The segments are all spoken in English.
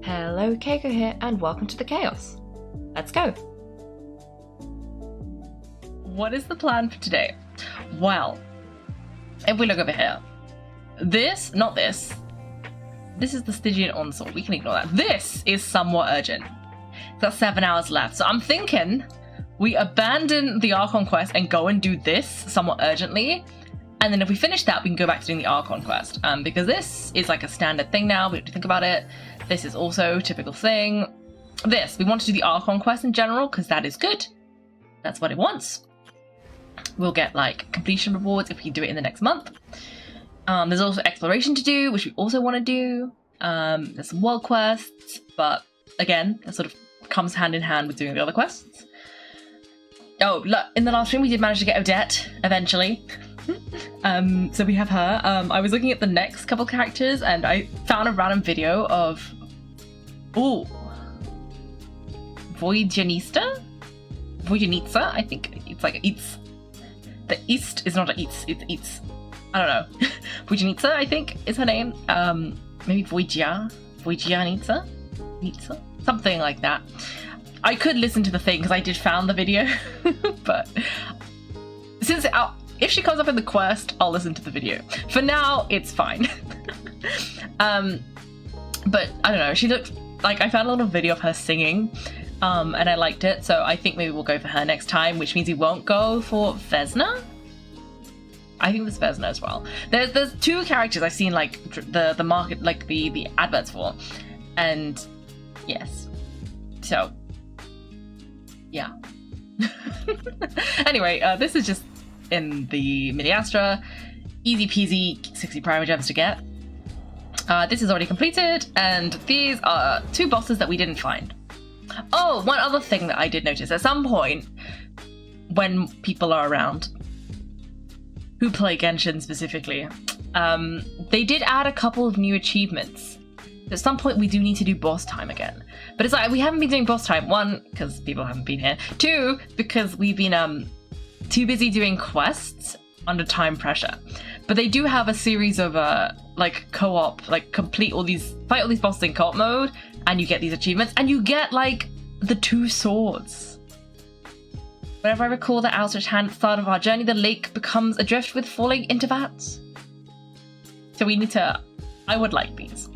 Hello, Kaiko here, and welcome to the chaos. Let's go. What is the plan for today? Well, if we look over here, this is the Stygian Onslaught. We can ignore that. This is somewhat urgent. It's got 7 hours left, so I'm thinking we abandon the Archon quest and go and do this somewhat urgently. And then if we finish that, we can go back to doing the Archon quest. Because this is like a standard thing now. We have to think about it. This is also a typical thing. We want to do the Archon quest in general because that is good. That's what it wants. We'll get like completion rewards if we do it in the next month. There's also exploration to do, which we also want to do. There's some world quests, but again, that sort of comes hand in hand with doing the other quests. Oh, look, in the last stream we did manage to get Odette eventually. So we have her. I was looking at the next couple characters and I found a random video of Voyjanista, I think it's like Eats. The East is not a Eats, it's Eats. I don't know. Voyjanista, I think is her name. Maybe Voyjanista? Something like that. I could listen to the thing because I did found the video, but since if she comes up in the quest, I'll listen to the video. For now, it's fine. But I don't know, she looked like, I found a little video of her singing, and I liked it, so I think maybe we'll go for her next time, which means we won't go for Vesna. I think there's Vesna as well. There's two characters I've seen like the market, like the adverts for, and yes, so yeah. Anyway, this is just in the Midi-Astra. Easy peasy 60 Primogems to get. This is already completed, and these are 2 bosses that we didn't find. Oh, one other thing that I did notice. At some point, when people are around, who play Genshin specifically, they did add a couple of new achievements. At some point, we do need to do boss time again. But it's like, we haven't been doing boss time. 1, because people haven't been here. 2, because we've been too busy doing quests under time pressure. But they do have a series of like co-op, like fight all these bosses in co-op mode, and you get these achievements, and you get like the 2 swords. Whenever I recall the outstretched hand at the start of our journey, the lake becomes adrift with falling into vats. So we need to, I would like these.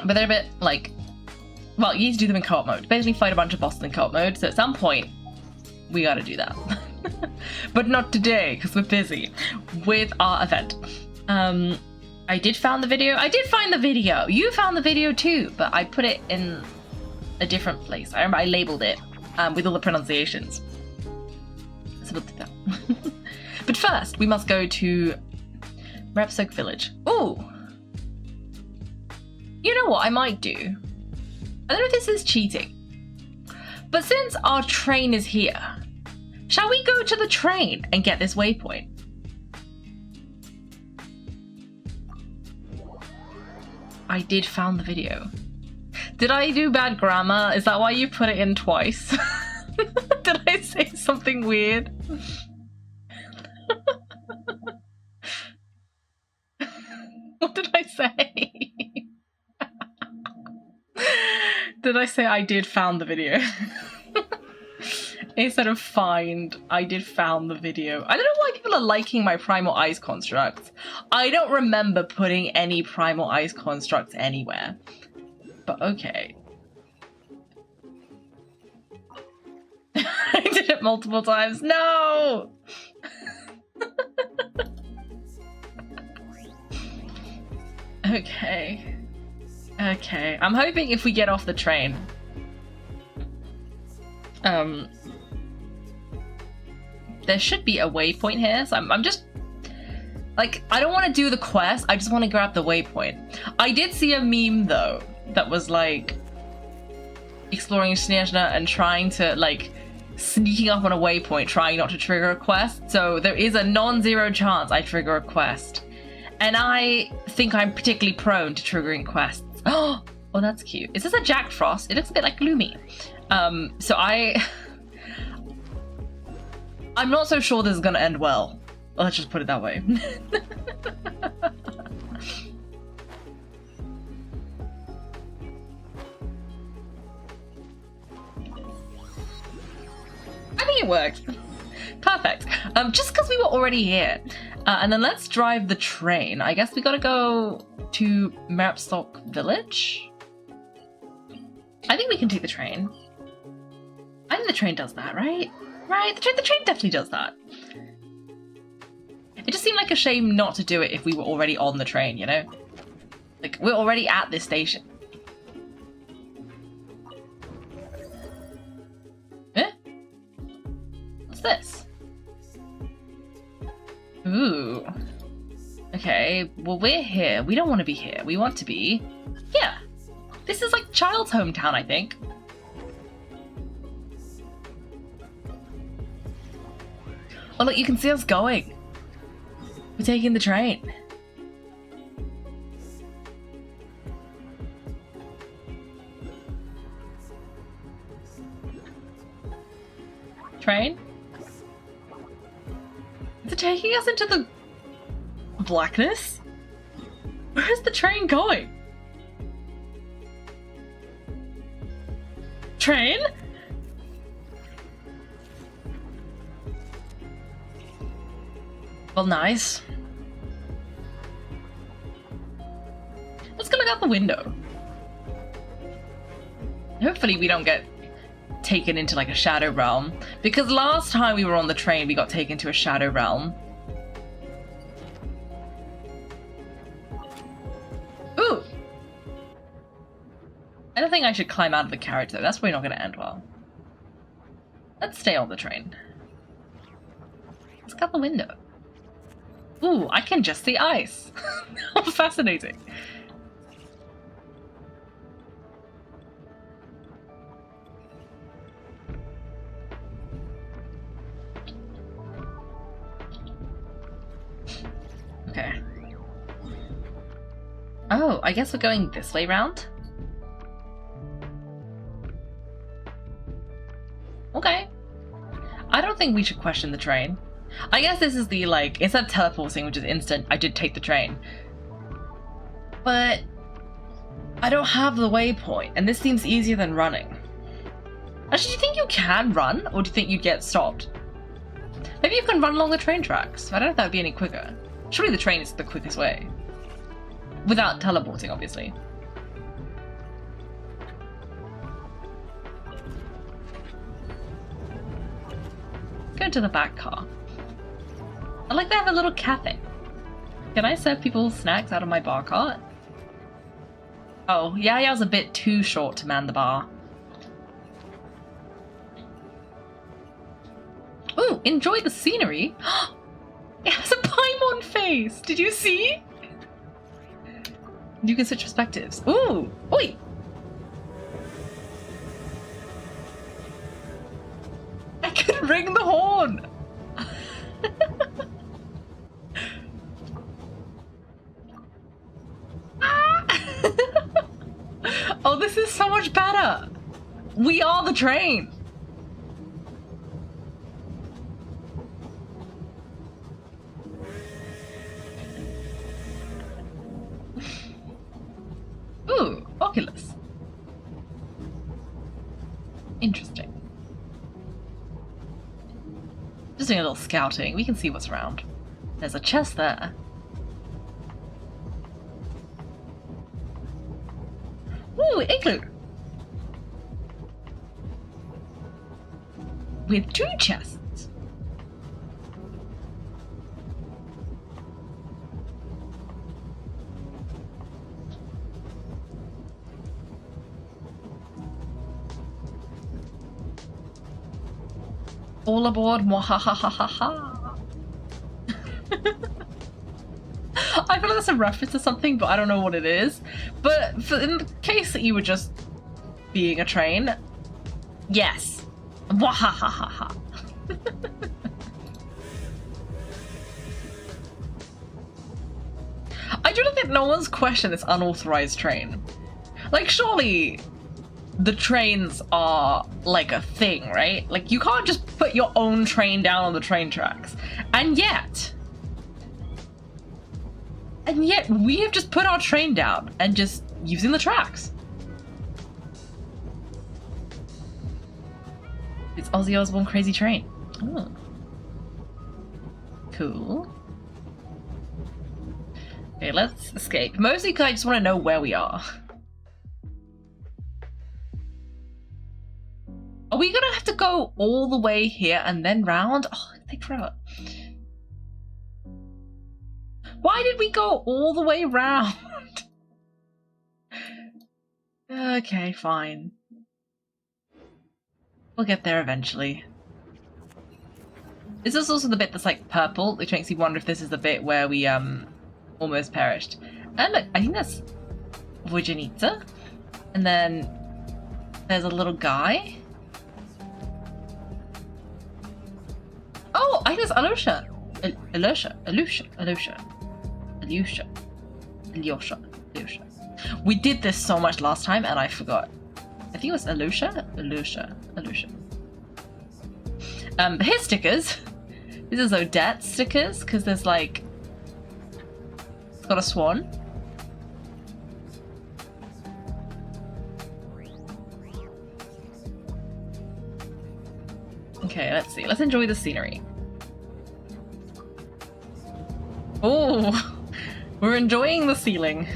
But they're a bit like, well, you need to do them in co-op mode. Basically fight a bunch of bosses in co-op mode, so at some point, we gotta do that. But not today, because we're busy with our event. I did find the video. You found the video too, but I put it in a different place. I remember I labeled it with all the pronunciations. So we'll do that. But first, we must go to Morepesok village. Ooh! You know what I might do? I don't know if this is cheating, but since our train is here, shall we go to the train and get this waypoint? I did found the video. Did I do bad grammar? Is that why you put it in twice? Did I say something weird? What did I say? Did I say I did found the video? Instead of find, I did found the video. I don't know why people are liking my primal ice constructs. I don't remember putting any primal ice constructs anywhere. But okay. I did it multiple times. No! Okay. Okay. I'm hoping if we get off the train, there should be a waypoint here, so I'm just like, I don't want to do the quest, I just want to grab the waypoint. I did see a meme though that was like exploring Snezhna and trying to like sneaking up on a waypoint, trying not to trigger a quest. So there is a non-zero chance I trigger a quest, and I think I'm particularly prone to triggering quests. Oh, that's cute. Is this a Jack Frost? It looks a bit like Gloomy. So I'm not so sure this is gonna end well. Let's just put it that way. it worked. Perfect. Just because we were already here. And then let's drive the train. I guess we gotta go to Morepesok village? I think we can take the train. I think the train does that, right? Right, the train definitely does that. It just seemed like a shame not to do it if we were already on the train, you know? Like, we're already at this station. Eh? What's this? Ooh. Okay, well we're here. We don't want to be here. We want to be here. This is like Child's hometown, I think. Oh look, you can see us going. We're taking the train. Train? Is it taking us into the blackness? Where is the train going? Train? Well, nice. Let's go look out the window. Hopefully we don't get taken into like a shadow realm, because last time we were on the train we got taken to a shadow realm. Ooh! I don't think I should climb out of the carriage though, that's probably not going to end well. Let's stay on the train. Let's go out the window. Ooh, I can just see ice. How fascinating. Okay. Oh, I guess we're going this way round? Okay. I don't think we should question the train. I guess this is the, like, instead of teleporting, which is instant, I did take the train. But I don't have the waypoint, and this seems easier than running. Actually, do you think you can run, or do you think you'd get stopped? Maybe you can run along the train tracks. I don't know if that would be any quicker. Surely the train is the quickest way. Without teleporting, obviously. Go to the back car. I like they have a little cafe. Can I serve people snacks out of my bar cart? Oh, Yaya's a bit too short to man the bar. Ooh, enjoy the scenery. It has a Paimon face. Did you see? You can switch perspectives. Ooh, oi. I could ring the horn. Oh, this is so much better. We are the train. Ooh, Oculus. Interesting. Just doing a little scouting. We can see what's around. There's a chest there. Ooh, igloo! With 2 chests. All aboard, mwahahahaha. I feel like that's a reference to something, but I don't know what it is. But in the case that you were just being a train, yes. Mwahahaha. I do not think no one's questioned this unauthorized train. Like, surely the trains are like a thing, right? Like, you can't just put your own train down on the train tracks. And yet we have just put our train down and just using the tracks. It's Ozzy Osbourne Crazy Train. Oh. Cool. Okay, let's escape. Mostly because I just want to know where we are. Are we gonna have to go all the way here and then round? Oh, it'll take forever. Why did we go all the way round? Okay, fine. We'll get there eventually. This is also the bit that's like purple, which makes me wonder if this is the bit where we almost perished. And look, I think that's Vojanita. And then there's a little guy. Oh, I think it's Alyosha. Alyosha. We did this so much last time and I forgot. I think it was Alyosha. Here's stickers. These are Odette stickers because there's like, it's got a swan. Okay, let's see. Let's enjoy the scenery. Oh, we're enjoying the ceiling.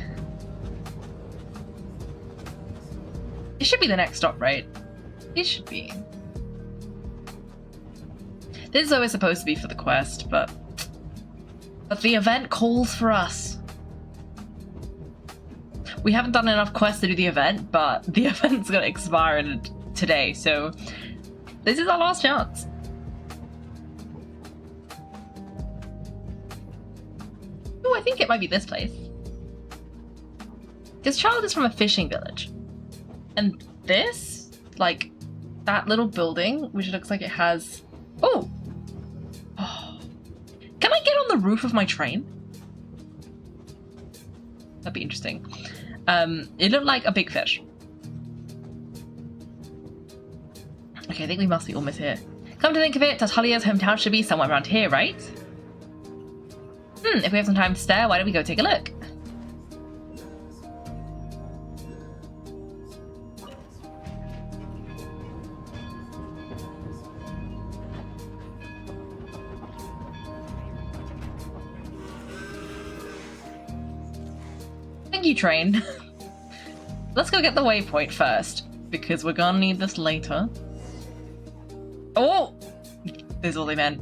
It should be the next stop, right? It should be. This is always supposed to be for the quest, but the event calls for us. We haven't done enough quests to do the event, but the event's gonna expire today, so this is our last chance. Oh, I think it might be this place. This child is from a fishing village. And this, like, that little building, which looks like it has... Oh! Can I get on the roof of my train? That'd be interesting. It looked like a big fish. Okay, I think we must be almost here. Come to think of it, Tatalia's hometown should be somewhere around here, right? If we have some time to spare, why don't we go take a look? Thank you, train. Let's go get the waypoint first, because we're gonna need this later. Oh! This is all they meant.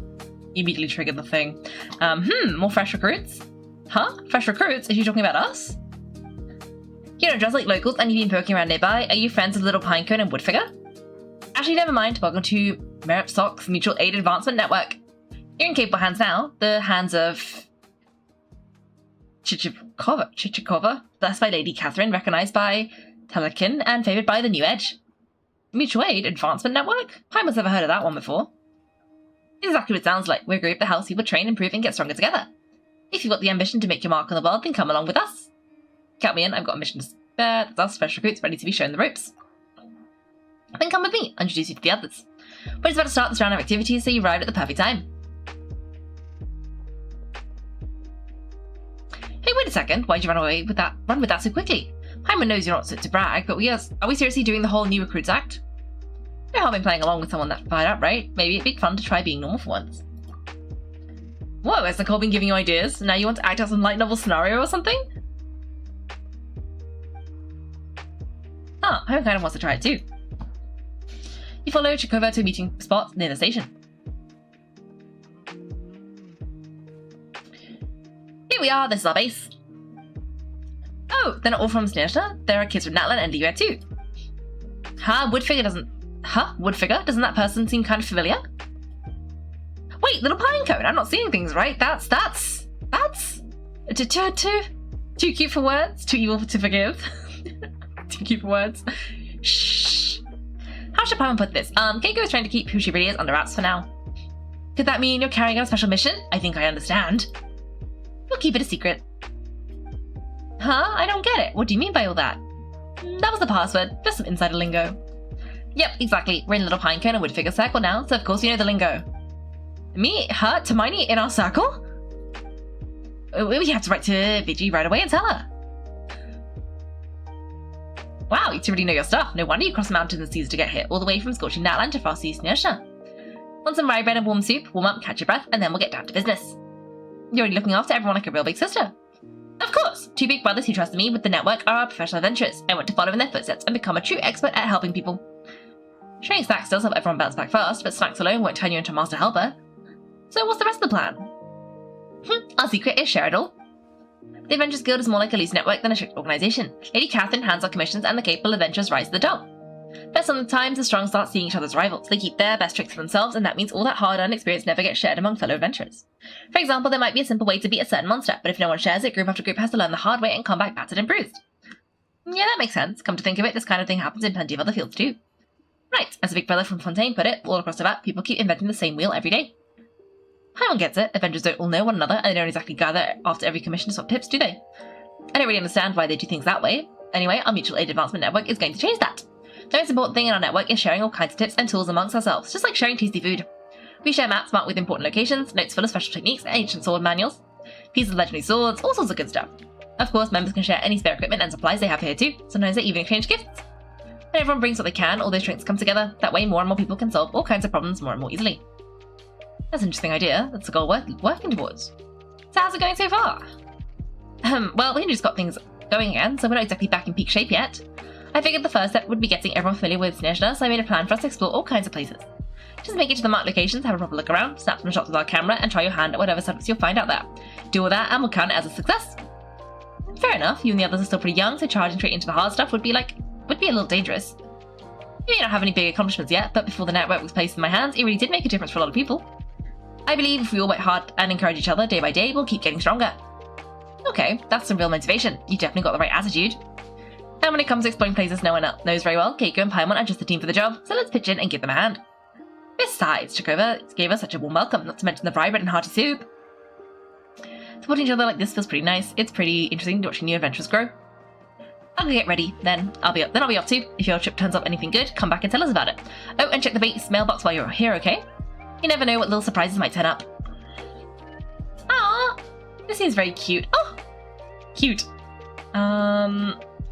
Immediately triggered the thing. More fresh recruits? Huh? Fresh recruits? Is she talking about us? You don't dress like locals and you've been poking around nearby. Are you friends with Little Pinecone and Woodfigure? Actually, never mind. Welcome to Morepesok's Mutual Aid Advancement Network. You're in capable hands now. The hands of... Chichikova, blessed by Lady Catherine, recognized by Telekin, and favored by the New Edge. Mutual Aid Advancement Network? I must have heard of that one before. Exactly what it sounds like. We're a group that helps people train, improve, and get stronger together. If you've got the ambition to make your mark on the world, then come along with us. Count me in, I've got a mission to spare. That's us, fresh recruits ready to be shown the ropes. Then come with me, I'll introduce you to the others. We're just about to start this round of activities, so you arrived at the perfect time. Hey, wait a second. Why'd you run with that so quickly? Hyman knows you're not fit to brag, but are we seriously doing the whole new recruits act? No harm in playing along with someone that fired up, right? Maybe it'd be fun to try being normal for once. Whoa, has Nicole been giving you ideas? Now you want to act out some light novel scenario or something? Hyman kind of wants to try it too. You follow Chichikova to a meeting spot near the station. Here we are, this is our base. Oh, they're not all from Snirshna. There are kids from Natlan and Liuet too. Woodfigure doesn't... Woodfigure? Doesn't that person seem kind of familiar? Wait, Little Pinecone, I'm not seeing things right. That's... Too cute for words? Too evil to forgive? Too cute for words? Shh. How should Paimon put this? Kaiko is trying to keep who she really is under wraps for now. Could that mean you're carrying out a special mission? I think I understand. We'll keep it a secret. I don't get it. What do you mean by all that? That was the password. Just some insider lingo. Yep, exactly. We're in Little Pinecone and Woodfigure circle now, so of course you know the lingo. Me, her, Hermione in our circle? We have to write to Vigi right away and tell her. Wow, you two really know your stuff. No wonder you crossed mountains and seas to get here, all the way from scorching Natlan to frosty Snirshna. Want some rye bread and warm soup? Warm up, catch your breath, and then we'll get down to business. You're already looking after everyone like a real big sister. Of course! 2 big brothers who trusted me with the network are our professional adventurers. I want to follow in their footsteps and become a true expert at helping people. Sharing snacks does help everyone bounce back fast, but snacks alone won't turn you into a master helper. So what's the rest of the plan? Our secret is share it all. The Adventurers Guild is more like a loose network than a strict organisation. Lady Catherine hands out commissions and the capable adventurers rise to the top. But sometimes the strong start seeing each other as rivals. They keep their best tricks for themselves, and that means all that hard-earned experience never gets shared among fellow adventurers. For example, there might be a simple way to beat a certain monster, but if no one shares it, group after group has to learn the hard way and come back battered and bruised. Yeah, that makes sense. Come to think of it, this kind of thing happens in plenty of other fields too. Right, as a big brother from Fontaine put it, all across the map, people keep inventing the same wheel every day. Paimon gets it. Adventurers don't all know one another, and they don't exactly gather after every commission to swap tips, do they? I don't really understand why they do things that way. Anyway, our mutual aid advancement network is going to change that. The most important thing in our network is sharing all kinds of tips and tools amongst ourselves, just like sharing tasty food. We share maps marked with important locations, notes full of special techniques, ancient sword manuals, pieces of legendary swords, all sorts of good stuff. Of course, members can share any spare equipment and supplies they have here too. Sometimes they even exchange gifts. When everyone brings what they can, all those strengths come together. That way more and more people can solve all kinds of problems more and more easily. That's an interesting idea. That's a goal worth working towards. So how's it going so far? Well, we just got things going again, so we're not exactly back in peak shape yet. I figured the first step would be getting everyone familiar with Snezhna, so I made a plan for us to explore all kinds of places. Just make it to the marked locations, have a proper look around, snap some shots with our camera, and try your hand at whatever setups you'll find out there. Do all that, and we'll count it as a success. Fair enough, you and the others are still pretty young, so charging straight into the hard stuff would be a little dangerous. You may not have any big accomplishments yet, but before the network was placed in my hands, it really did make a difference for a lot of people. I believe if we all work hard and encourage each other day by day, we'll keep getting stronger. Okay, that's some real motivation. You definitely got the right attitude. And when it comes to exploring places no one else knows very well, Kaiko and Paimon are just the team for the job, so let's pitch in and give them a hand. Besides, Chichikova gave us such a warm welcome, not to mention the vibrant and hearty soup. Supporting each other like this feels pretty nice. It's pretty interesting watching new adventures grow. I'll go get ready, then I'll be off too. If your trip turns up anything good, come back and tell us about it. Oh, and check the base mailbox while you're here, okay? You never know what little surprises might turn up. Ah, this seems very cute. Oh, cute.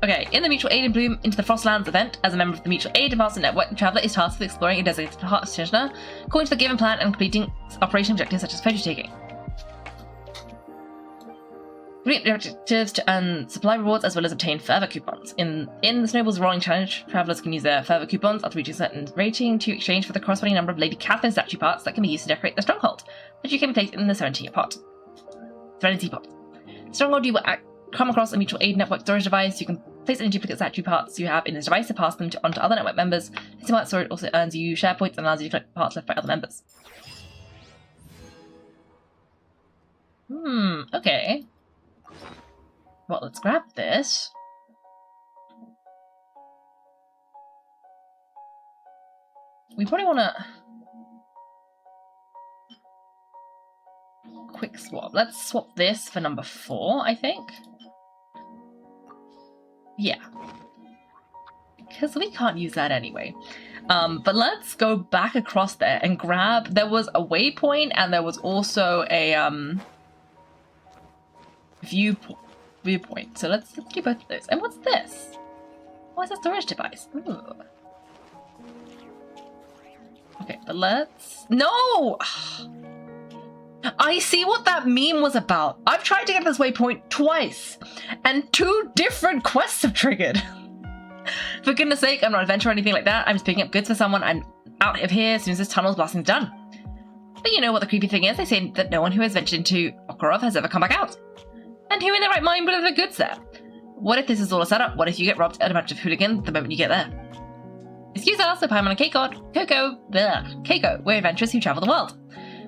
Okay, in the Mutual Aid and Bloom into the Frostlands event, as a member of the Mutual Aid Advancement Network, the Traveller is tasked with exploring a designated part of Snezhna, according to the given plan and completing operation objectives such as photo taking. Complete objectives to earn supply rewards as well as obtain further coupons. In the Snowball's Rolling Challenge, travellers can use their further coupons after reaching a certain rating to exchange for the corresponding number of Lady Catherine statue parts that can be used to decorate the stronghold, which you can place in the Serenity pot. Stronghold, you will come across a Mutual Aid Network storage device. You can place any duplicate statue parts you have in this device to pass them onto other network members. This part storage also earns you share points and allows you to collect parts left by other members. Okay. Well, let's grab this. We probably want to quick swap. Let's swap this for number 4, I think. Yeah. Because we can't use that anyway. But let's go back across there and grab... There was a waypoint and there was also a viewpoint. So let's do both of those. And what's this? What's a storage device? Ooh. Okay, but let's... No! I see what that meme was about. I've tried to get this waypoint twice, and 2 different quests have triggered. For goodness sake, I'm not an adventurer or anything like that. I'm just picking up goods for someone. I'm out of here as soon as this tunnel's blasting's done. But you know what the creepy thing is? They say that no one who has ventured into Okarov has ever come back out. And who in their right mind would have the goods there? What if this is all a setup? What if you get robbed at a bunch of hooligans the moment you get there? Excuse us, so Paimon and Kaiko, we're adventurers who travel the world.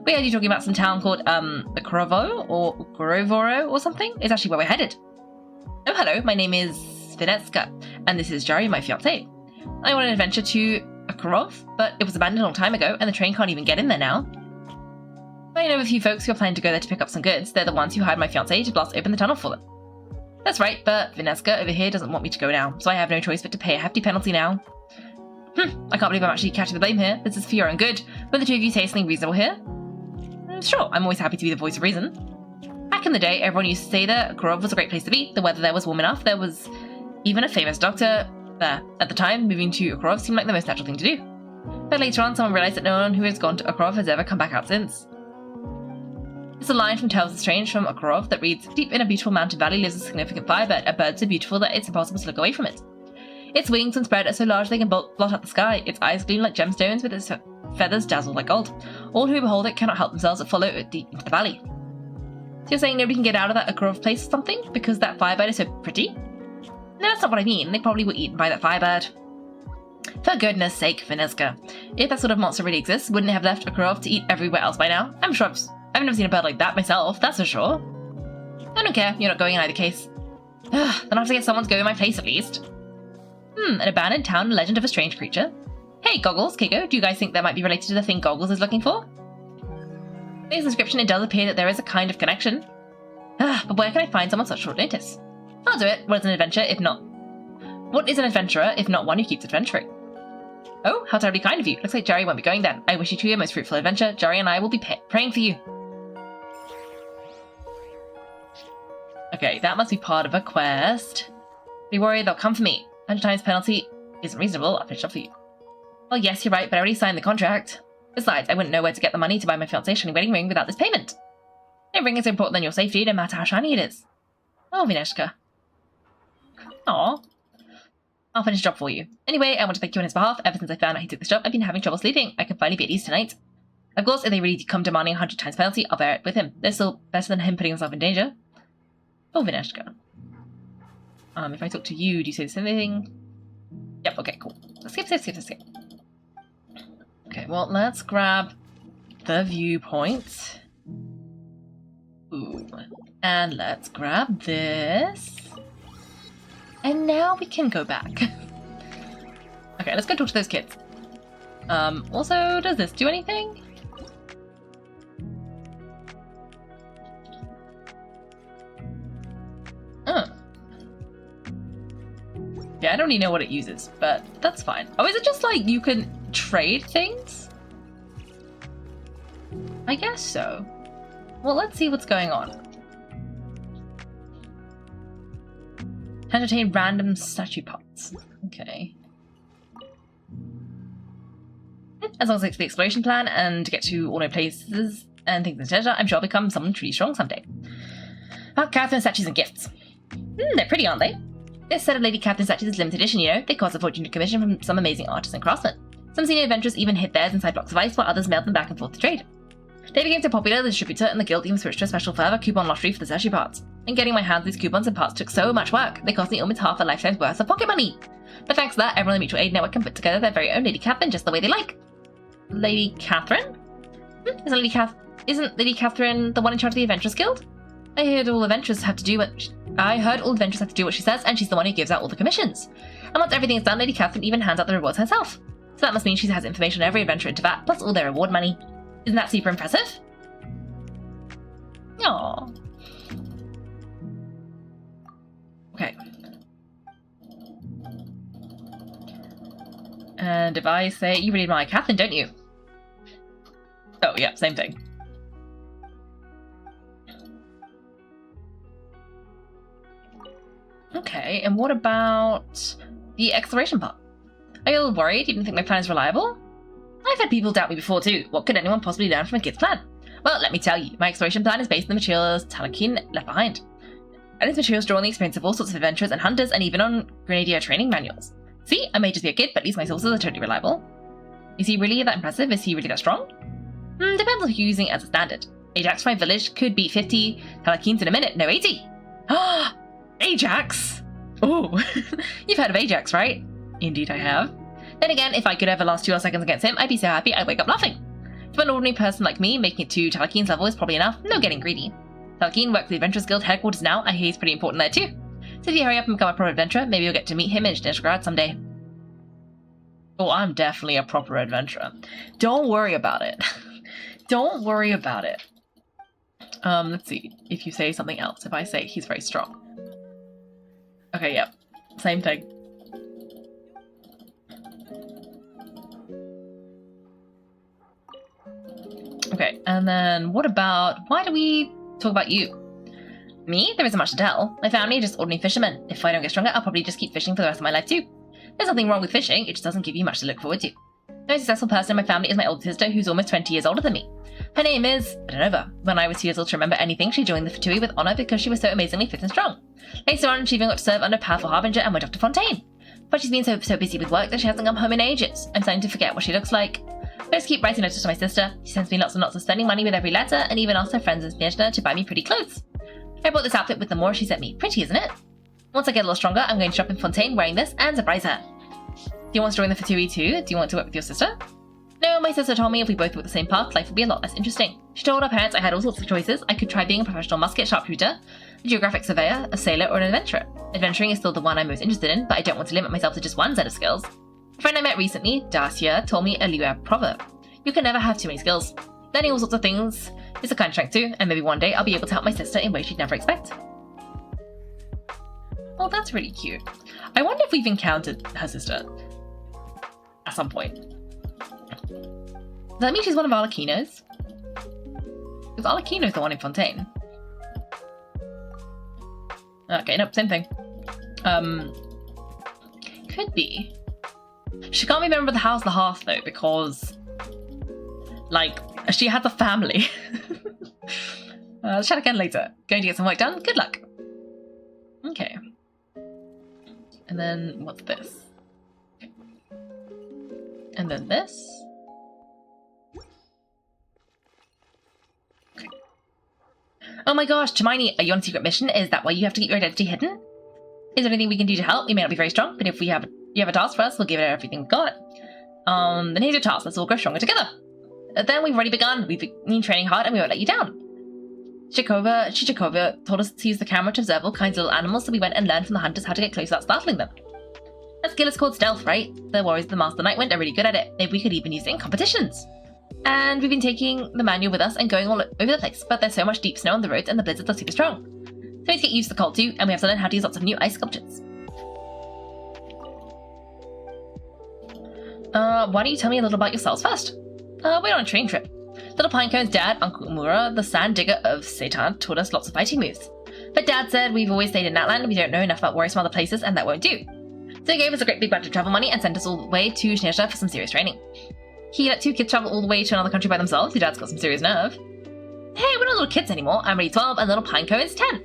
We heard you talking about some town called, Okrovo, or Grovoro, or something? It's actually where we're headed. Oh, hello, my name is Vineska, and this is Jari, my fiancée. I want an adventure to Okarov, but it was abandoned a long time ago, and the train can't even get in there now. But I know a few folks who are planning to go there to pick up some goods. They're the ones who hired my fiancé to blast open the tunnel for them. That's right, but Vineska over here doesn't want me to go now, so I have no choice but to pay a hefty penalty now. I can't believe I'm actually catching the blame here. This is for your own good. Will the two of you say something reasonable here? Sure, I'm always happy to be the voice of reason. Back in the day, everyone used to say that Korov was a great place to be. The weather there was warm enough. There was even a famous doctor there. At the time, moving to Korov seemed like the most natural thing to do. But later on, someone realized that no one who has gone to Okarov has ever come back out since. It's a line from Tales of Strange from Okarov that reads, "Deep in a beautiful mountain valley lives a significant firebird, a bird so beautiful that it's impossible to look away from it. Its wings, when spread, are so large they can blot out the sky. Its eyes gleam like gemstones, with its feathers dazzle like gold. All who behold it cannot help themselves but follow it deep into the valley." So you're saying nobody can get out of that Okarov place or something because that firebird is so pretty? No, that's not what I mean. They probably were eaten by that firebird. For goodness sake, Vineska. If that sort of monster really exists, wouldn't it have left Okarov to eat everywhere else by now? I've never seen a bird like that myself, that's for sure. I don't care, you're not going in either case. Then I'll have to get someone to go in my place at least. An abandoned town, a legend of a strange creature. Hey, Goggles, Kaiko, do you guys think that might be related to the thing Goggles is looking for? Based on the description, it does appear that there is a kind of connection. But where can I find someone such short notice? I'll do it. What is an adventurer if not one who keeps adventuring? Oh, how terribly kind of you. Looks like Jerry won't be going then. I wish you two a most fruitful adventure. Jerry and I will be praying for you. Okay, that must be part of a quest. Be worried, they'll come for me. 100 times penalty isn't reasonable. I'll finish up for you. Well, yes, you're right, but I already signed the contract. Besides, I wouldn't know where to get the money to buy my fiancé shiny wedding ring without this payment. No ring is important than your safety, no matter how shiny it is. Oh, Vineshka. Aw. I'll finish the job for you. Anyway, I want to thank you on his behalf. Ever since I found out he took this job, I've been having trouble sleeping. I can finally be at ease tonight. Of course, if they really come demanding 100 times penalty, I'll bear it with him. They're still better than him putting himself in danger. Oh, Vineshka. If I talk to you, do you say the same thing? Yep, okay, cool. Skip. Okay, well, let's grab the viewpoint. Ooh. And let's grab this. And now we can go back. Okay, let's go talk to those kids. Also, does this do anything? Oh. Yeah, I don't really know what it uses, but that's fine. Oh, is it just like you can trade things? I guess so. Well, let's see what's going on. Entertain random statue pots. Okay. As long as I get to the exploration plan and get to all my places and things in treasure, I'm sure I'll become someone truly strong someday. About Catherine statues and gifts. They're pretty, aren't they? This set of Lady Catherine statues is limited edition, you know. They cost a fortune to commission from some amazing artists and craftsmen. Some senior adventurers even hid theirs inside blocks of ice, while others mailed them back and forth to trade. They became so popular, the distributor and the guild even switched to a special forever coupon lottery for the statue parts. And getting my hands on these coupons and parts took so much work, they cost me almost half a lifetime's worth of pocket money. But thanks to that, everyone in the Mutual Aid Network can put together their very own Lady Catherine just the way they like. Lady Catherine? Isn't Lady Catherine the one in charge of the Adventurers Guild? I heard all adventurers have to do what she says, and she's the one who gives out all the commissions. And once everything is done, Lady Catherine even hands out the rewards herself. So that must mean she has information on every adventurer into that, plus all their reward money. Isn't that super impressive? Aww. Okay. And if I say, you really admire Catherine, don't you? Oh, yeah, same thing. Okay, and what about the exploration part? Are you a little worried? You didn't think my plan is reliable? I've had people doubt me before too. What could anyone possibly learn from a kid's plan? Well, let me tell you, my exploration plan is based on the materials Talakin left behind. And these materials draw on the experience of all sorts of adventurers and hunters, and even on grenadier training manuals. See, I may just be a kid, but at least my sources are totally reliable. Is he really that impressive? Is he really that strong? Depends on who you're using it as a standard. Ajax from my village could beat 50 Talakins in a minute, no 80. Ajax! Oh, you've heard of Ajax, right? Indeed I have. Then again, if I could ever last 2 or seconds against him, I'd be so happy I'd wake up laughing. For an ordinary person like me, making it to Talakin's level is probably enough, no getting greedy. Talakin works at the Adventurers Guild headquarters now, I hear he's pretty important there too. So if you hurry up and become a proper adventurer, maybe you'll get to meet him in Snishgrad someday. Oh, I'm definitely a proper adventurer. Don't worry about it. Don't worry about it. Let's see if you say something else. If I say he's very strong. Okay, yep. Same thing. Okay, and then what about... Why do we talk about you? Me? There isn't much to tell. My family are just ordinary fishermen. If I don't get stronger, I'll probably just keep fishing for the rest of my life too. There's nothing wrong with fishing, it just doesn't give you much to look forward to. The most successful person in my family is my older sister, who's almost 20 years older than me. Her name is Nova. When I was 2 years old to remember anything, she joined the Fatui with honour because she was so amazingly fit and strong. Later on, she even got to serve under Powerful Harbinger and my Dr. Fontaine. But she's been so busy with work that she hasn't come home in ages. I'm starting to forget what she looks like. I just keep writing letters to my sister. She sends me lots and lots of spending money with every letter, and even asks her friends in Snezhna to buy me pretty clothes. I bought this outfit with the more she sent me. Pretty, isn't it? Once I get a little stronger, I'm going to shop in Fontaine wearing this and surprise her. Do you want to join the Fatui too? Do you want to work with your sister? No, my sister told me if we both walk the same path, life would be a lot less interesting. She told our parents I had all sorts of choices. I could try being a professional musket sharpshooter, a geographic surveyor, a sailor, or an adventurer. Adventuring is still the one I'm most interested in, but I don't want to limit myself to just one set of skills. A friend I met recently, Dacia, told me a Liu proverb. You can never have too many skills. Learning all sorts of things is a kind of strength too, and maybe one day I'll be able to help my sister in ways she'd never expect. Well, that's really cute. I wonder if we've encountered her sister at some point. Does that mean she's one of Arlecchino's? Because Arlecchino's the one in Fontaine. Okay, nope, same thing. Could be. She can't be a member of the House of the Hearth though, because, like, she had the family. Let's chat again later. Going to get some work done? Good luck. Okay. And then, what's this? And then this. Okay. Oh my gosh, Hermione, are you on a secret mission? Is that why you have to keep your identity hidden? Is there anything we can do to help? We may not be very strong, but if you have a task for us, we'll give it everything we've got. Then here's your task. Let's all grow stronger together. Then we've already begun. We've been training hard and we won't let you down. Chichikova told us to use the camera to observe all kinds of little animals, so we went and learned from the hunters how to get close without startling them. That skill is called stealth, right? The warriors of the Master Nightwind are really good at it. Maybe we could even use it in competitions. And we've been taking the manual with us and going all over the place, but there's so much deep snow on the roads and the blizzards are super strong. So we need to get used to the cold too, and we have to learn how to use lots of new ice sculptures. Why don't you tell me a little about yourselves first? We're on a train trip. Little Pinecone's dad, Uncle Umura, the sand digger of Satan, taught us lots of fighting moves. But Dad said we've always stayed in Natland and we don't know enough about warriors from other places, and that won't do. So he gave us a great big bunch of travel money and sent us all the way to Snezhna for some serious training. He let 2 kids travel all the way to another country by themselves. Your dad's got some serious nerve. Hey, we're not little kids anymore. I'm already 12 and little Pinecone is 10.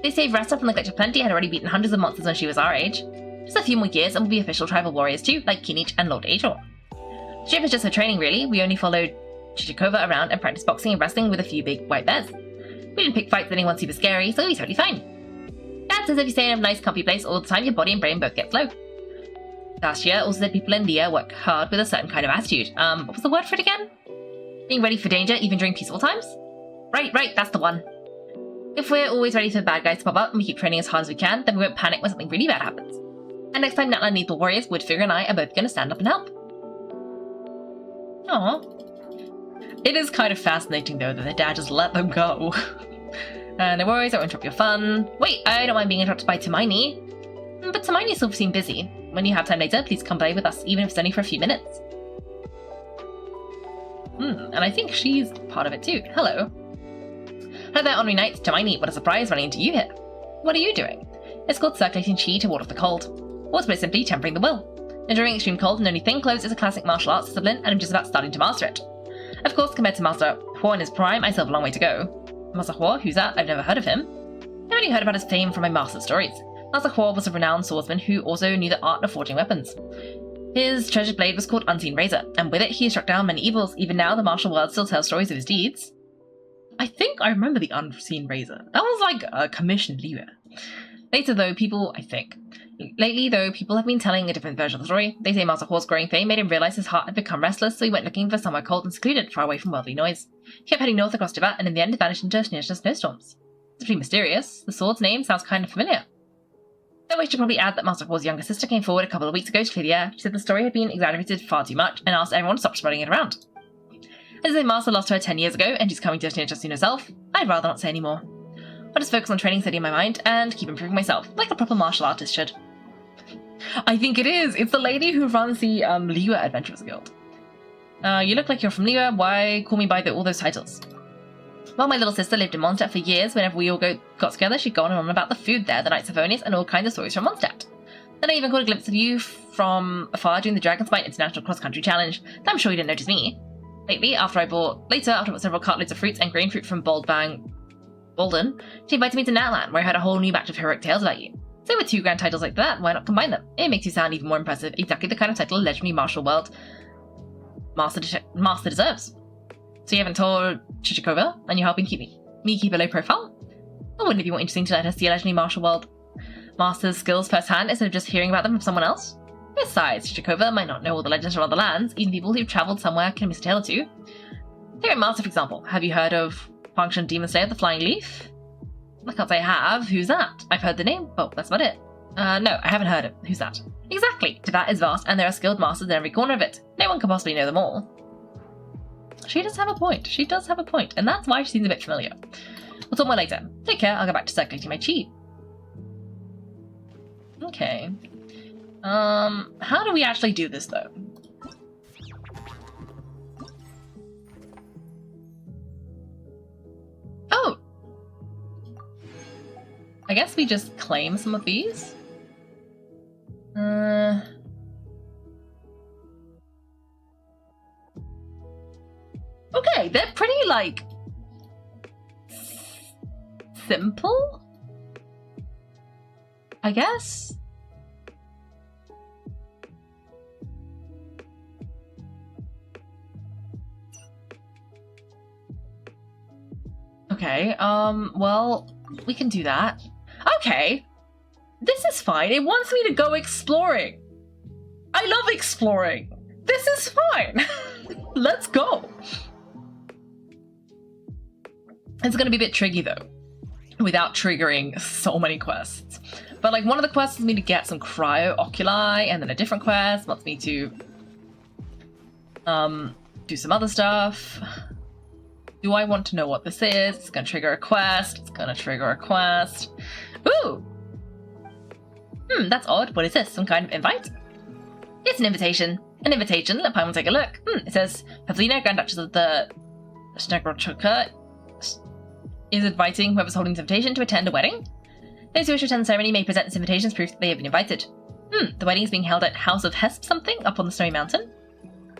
They saved Rasta from the Glitch of Plenty, had already beaten hundreds of monsters when she was our age. Just a few more years and we'll be official tribal warriors too, like Kinich and Lord Ajor. The trip was just for training really. We only followed Chichikova around and practiced boxing and wrestling with a few big white bears. We didn't pick fights with anyone super scary, so it'll be totally fine. Dad says if you stay in a nice comfy place all the time, your body and brain both get flow. Last year also said people in Leah work hard with a certain kind of attitude. What was the word for it again? Being ready for danger even during peaceful times? Right, that's the one. If we're always ready for bad guys to pop up and we keep training as hard as we can, then we won't panic when something really bad happens. And next time Natland needs the warriors, Woodfigure and I are both going to stand up and help. Aww. It is kind of fascinating though that their dad just let them go. No worries, I won't interrupt your fun. Wait, I don't mind being interrupted by Hermione. But Hermione still seems busy. When you have time later, please come play with us, even if it's only for a few minutes. And I think she's part of it too. Hello. Hello there, Honorary Knights. Hermione, what a surprise running into you here. What are you doing? It's called circulating chi to ward off the cold. Or to put it simply, tempering the will. Enduring extreme cold and only thin clothes is a classic martial arts discipline, and I'm just about starting to master it. Of course, compared to Master Huo in his prime, I still have a long way to go. Master Huo? Who's that? I've never heard of him. I've only heard about his fame from my master stories. Master Huo was a renowned swordsman who also knew the art of forging weapons. His treasured blade was called Unseen Razor, and with it he struck down many evils. Even now, the martial world still tells stories of his deeds. I think I remember the Unseen Razor. That was like a commissioned Liu. Lately, though, people have been telling a different version of the story. They say Master Huo's growing fame made him realize his heart had become restless, so he went looking for somewhere cold and secluded, far away from worldly noise. He kept heading north across Tibet, and in the end vanished into Snezhna snowstorms. It's pretty mysterious. The sword's name sounds kind of familiar. Though I should probably add that Master Huo's younger sister came forward a couple of weeks ago to clear the air. She said the story had been exaggerated far too much, and asked everyone to stop spreading it around. As if Master lost her 10 years ago, and she's coming to Snezhna soon herself, I'd rather not say any more. I'll just focus on training steady in my mind, and keep improving myself, like a proper martial artist should. I think it is. It's the lady who runs the Liu Adventurers Guild. You look like you're from Liu. Why call me by all those titles? Well, my little sister lived in Mondstadt for years. Whenever we all got together, she'd go on and on about the food there, the Knights of Onis, and all kinds of stories from Mondstadt. Then I even caught a glimpse of you from afar during the Dragonspite International Cross-Country Challenge. I'm sure you didn't notice me. Later, after I bought several cartloads of fruits and grain fruit from Bolden, she invited me to Natlan, where I heard a whole new batch of heroic tales about you. So with 2 grand titles like that, why not combine them? It makes you sound even more impressive, exactly the kind of title a legendary martial world master deserves. So you haven't told Chichikova, and you're helping me keep a low profile? Or wouldn't it be more interesting to let her see a legendary martial world master's skills firsthand instead of just hearing about them from someone else? Besides, Chichikova might not know all the legends from other lands. Even people who've travelled somewhere can miss a tale or two. Take a master, for example. Have you heard of Function Demon Slayer, the Flying Leaf? I can't say I have. Who's that? I've heard the name, but that's about it. No, I haven't heard it. Who's that? Exactly. Tibet is vast, and there are skilled masters in every corner of it. No one can possibly know them all. She does have a point. She does have a point, and that's why she seems a bit familiar. We'll talk more later. Take care. I'll go back to circulating my chi. Okay. How do we actually do this, though? Oh! I guess we just claim some of these? Okay, they're pretty, like, simple? I guess? Okay, well, we can do that. Okay, this is fine. It wants me to go exploring. I love exploring. This is fine. Let's go. It's gonna be a bit tricky though, without triggering so many quests. But like one of the quests is me to get some cryo oculi, and then a different quest wants me to do some other stuff. Do I want to know what this is? It's gonna trigger a quest. It's gonna trigger a quest. Ooh! That's odd. What is this? Some kind of invite? It's an invitation. An invitation. Let Paimon take a look. It says, Pavlina, Grand Duchess of the Snegrochka, is inviting whoever's holding this invitation to attend a wedding. Those who wish to attend the ceremony may present this invitation as proof that they have been invited. The wedding is being held at House of Hesp something up on the Snowy Mountain.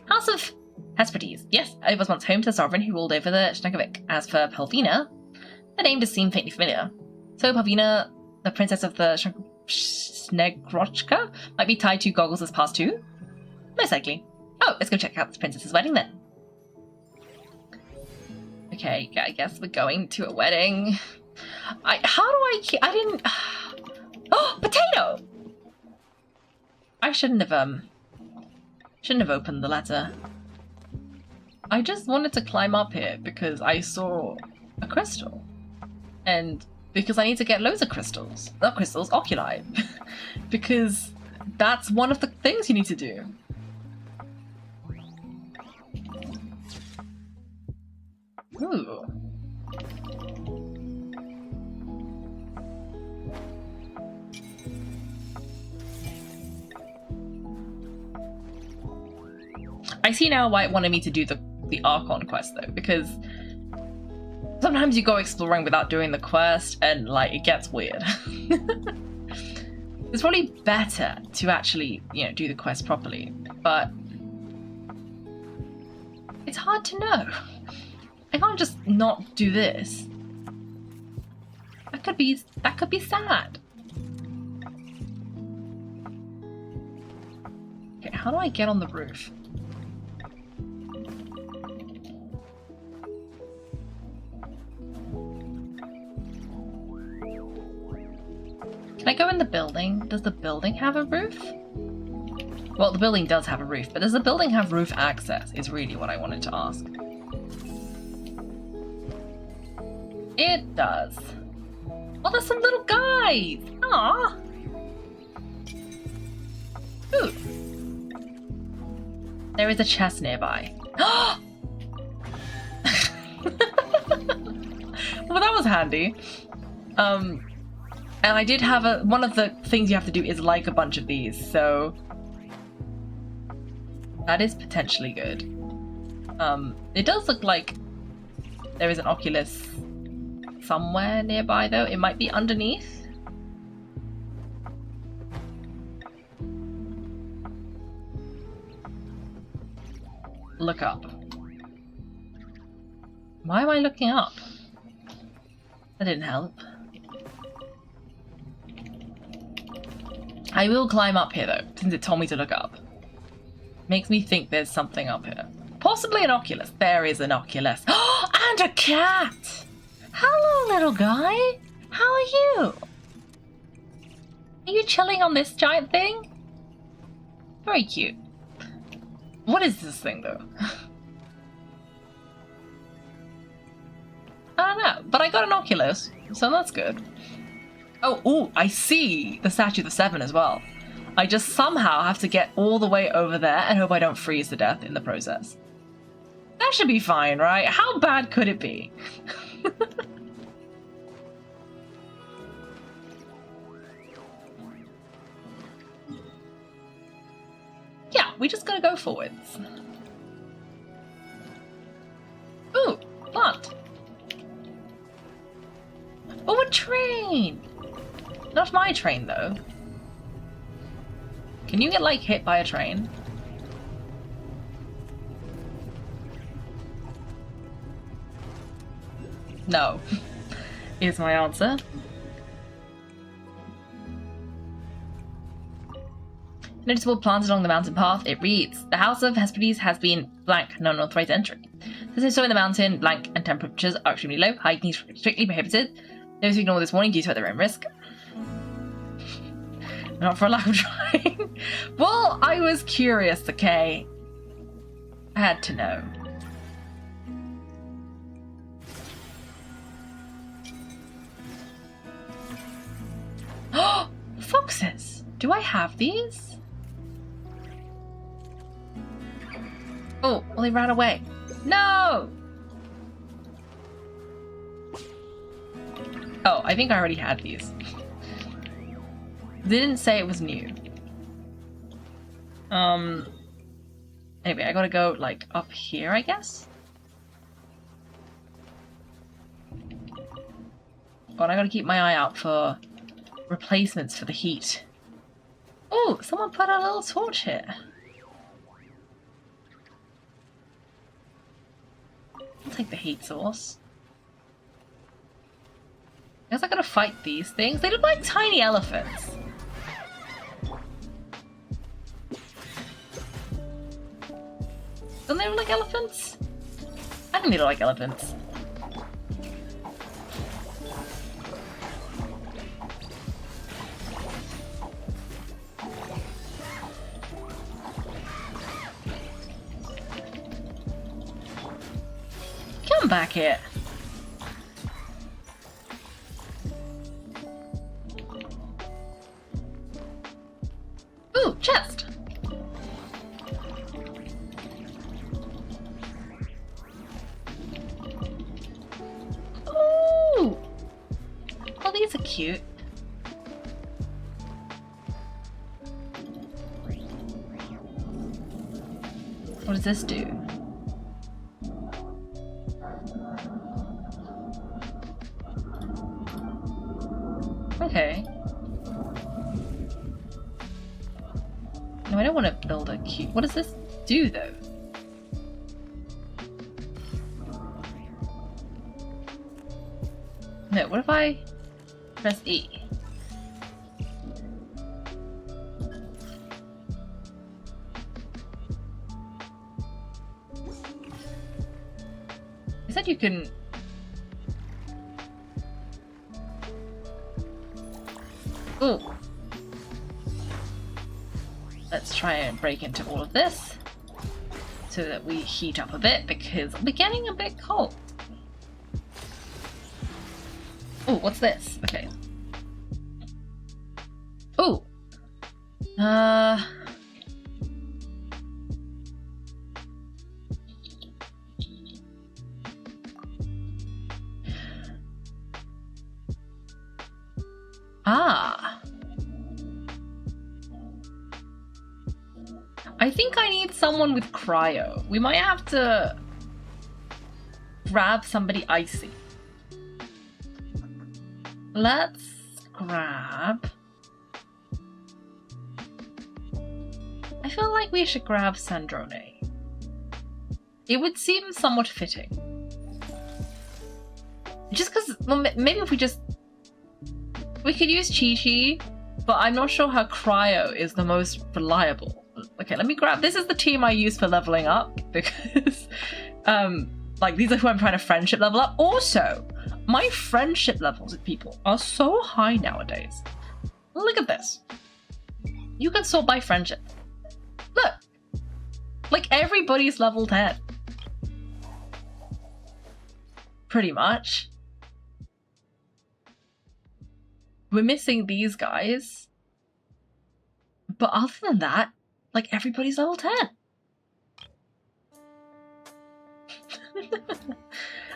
House of Hespertes. Yes, it was once home to the sovereign who ruled over the Snegovic. As for Pelvina, the name does seem faintly familiar. So Pelvina, the princess of the Snegrochka, might be tied to Goggles' past too? Most likely. Oh, let's go check out this princess's wedding then. Okay, I guess we're going to a wedding. I didn't... Oh, potato! I shouldn't have opened the letter. I just wanted to climb up here because I saw a crystal. And because I need to get loads of crystals. Not crystals, oculi. Because that's one of the things you need to do. Ooh. I see now why it wanted me to do the Archon quest though, because sometimes you go exploring without doing the quest and like it gets weird. It's probably better to actually, do the quest properly, but it's hard to know. I can't just not do this. That could be sad. Okay, how do I get on the roof? Can I go in the building? Does the building have a roof? Well, the building does have a roof, but does the building have roof access? Is really what I wanted to ask. It does. Oh, there's some little guys! Aww! Ooh. There is a chest nearby. Well, that was handy. And I did have one of the things you have to do is like a bunch of these, so that is potentially good. It does look like there is an Oculus somewhere nearby though. It might be underneath. look up. Why am I looking up? That didn't help. I will climb up here though, since it told me to look up. Makes me think there's something up here. Possibly an Oculus. There is an Oculus. And a cat! Hello, little guy. How are you? Are you chilling on this giant thing? Very cute. What is this thing though? I don't know, but I got an Oculus, so that's good. Oh, ooh, I see the Statue of the Seven as well. I just somehow have to get all the way over there and hope I don't freeze to death in the process. That should be fine, right? How bad could it be? Yeah, we just gotta go forwards. Ooh, plant. Oh, a train! Not my train, though. Can you get, like, hit by a train? No, is my answer. Noticeable plants along the mountain path. It reads, the House of Hesperides has been blank, no unauthorized entry. This is so in the mountain, blank, and temperatures are extremely low. Hiking is strictly prohibited. Those who ignore this warning due to their own risk. Not for a lack of trying. Well, I was curious, okay? I had to know. Oh, foxes! Do I have these? Oh, well, they ran away. No! Oh, I think I already had these. They didn't say it was new. Anyway, I gotta go, like, up here, I guess? God, I gotta keep my eye out for replacements for the heat. Oh, someone put a little torch here. I'll take the heat source. I guess I gotta fight these things. They look like tiny elephants. Don't they look like elephants? I think they look like elephants. Come back here. Ooh, chest. Ooh. Oh, these are cute. What does this do? Okay. No, I don't want to build a cube. What does this do, though? No, what if I press E? You said you can... Ooh. Let's try and break into all of this so that we heat up a bit because we're getting a bit cold. Oh, what's this? Okay. Oh. Ah. I think I need someone with cryo. We might have to grab somebody icy. Let's grab... I feel like we should grab Sandrone. it would seem somewhat fitting. Just because, well, maybe if we could use Chi-Chi, but I'm not sure how Cryo is the most reliable. Okay, let me grab, this is the team I use for leveling up, because, like, these are who I'm trying to friendship level up. Also, my friendship levels with people are so high nowadays. Look at this. You can sort by friendship. Look. Like, everybody's level 10. Pretty much. We're missing these guys. But other than that, like, everybody's level 10.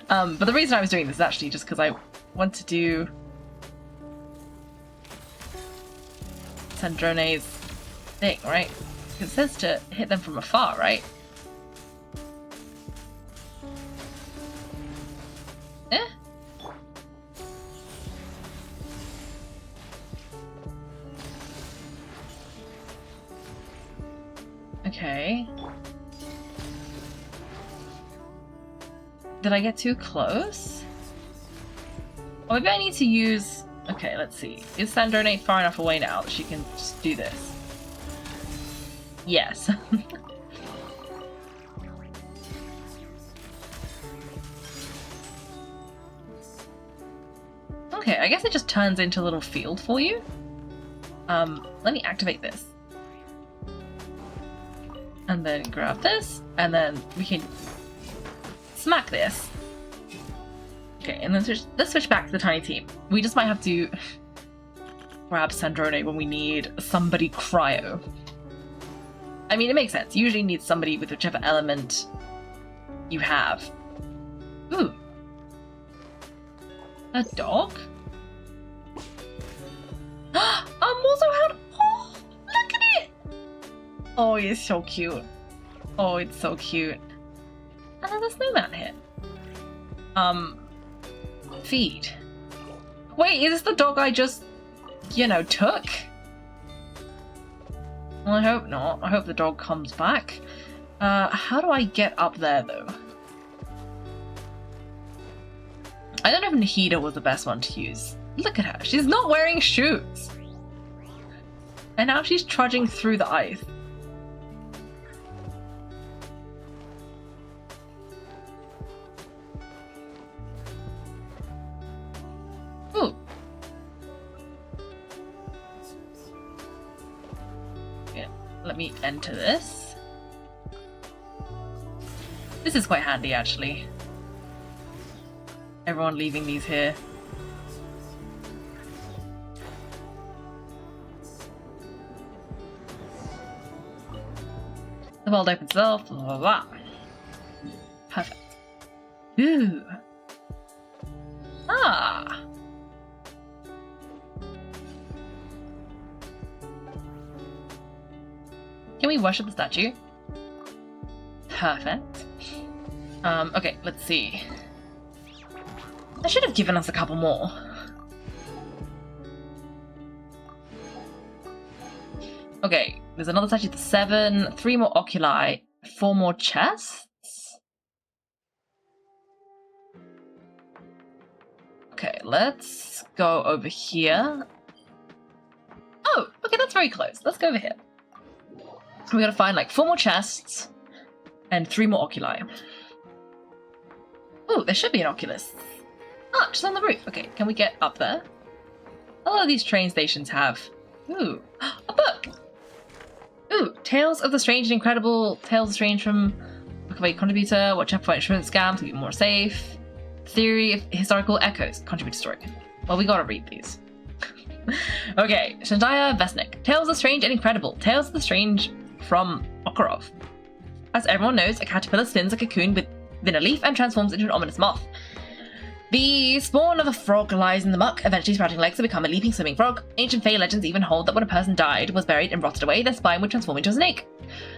But the reason I was doing this is actually just because I want to do Sandrone's thing, right? It says to hit them from afar, right? Eh? Okay. Did I get too close? Or maybe I need to use... Okay, let's see. Is Sandrone far enough away now that she can just do this? Yes. Okay, I guess it just turns into a little field for you. Let me activate this. And then grab this, and then we can smack this. Okay, and then let's switch back to the tiny team. We just might have to grab Sandrone when we need somebody cryo. I mean, it makes sense. You usually need somebody with whichever element you have. Ooh. A dog? I'm also had... Oh, look at it! Oh, it's so cute. Oh, it's so cute. And there's a snowman here. Feed. Wait, is this the dog I just, you know, took? Well, I hope not. I hope the dog comes back. How do I get up there, though? I don't know if Nahida was the best one to use. Look at her. She's not wearing shoes. And now she's trudging through the ice. Ooh. Yeah, let me enter this. This is quite handy, actually. Everyone leaving these here. The world opens itself, blah blah blah. Perfect. Ooh. Ah. Can we worship the statue? Perfect. Okay, let's see. I should have given us a couple more. Okay, there's another statue to 7, 3 more oculi, 4 more chests. Okay, let's go over here. Oh, okay, that's very close. Let's go over here. We gotta find like 4 more chests and 3 more oculi. Oh, there should be an oculus. Ah, just on the roof. Okay, can we get up there? A lot of these train stations have... Ooh, a book! Ooh, Tales of the Strange and Incredible. Tales of the Strange from Book of a Contributor. Watch out for insurance scams to be more safe. Theory of Historical Echoes. Contributor story. Well, we gotta read these. Okay, Shandaya Vesnik. Tales of the Strange and Incredible. Tales of the Strange from Okarov. As everyone knows, a caterpillar spins a cocoon within a leaf and transforms into an ominous moth. The spawn of a frog lies in the muck, eventually sprouting legs to become a leaping swimming frog. Ancient Fey legends even hold that when a person died, was buried and rotted away, their spine would transform into a snake.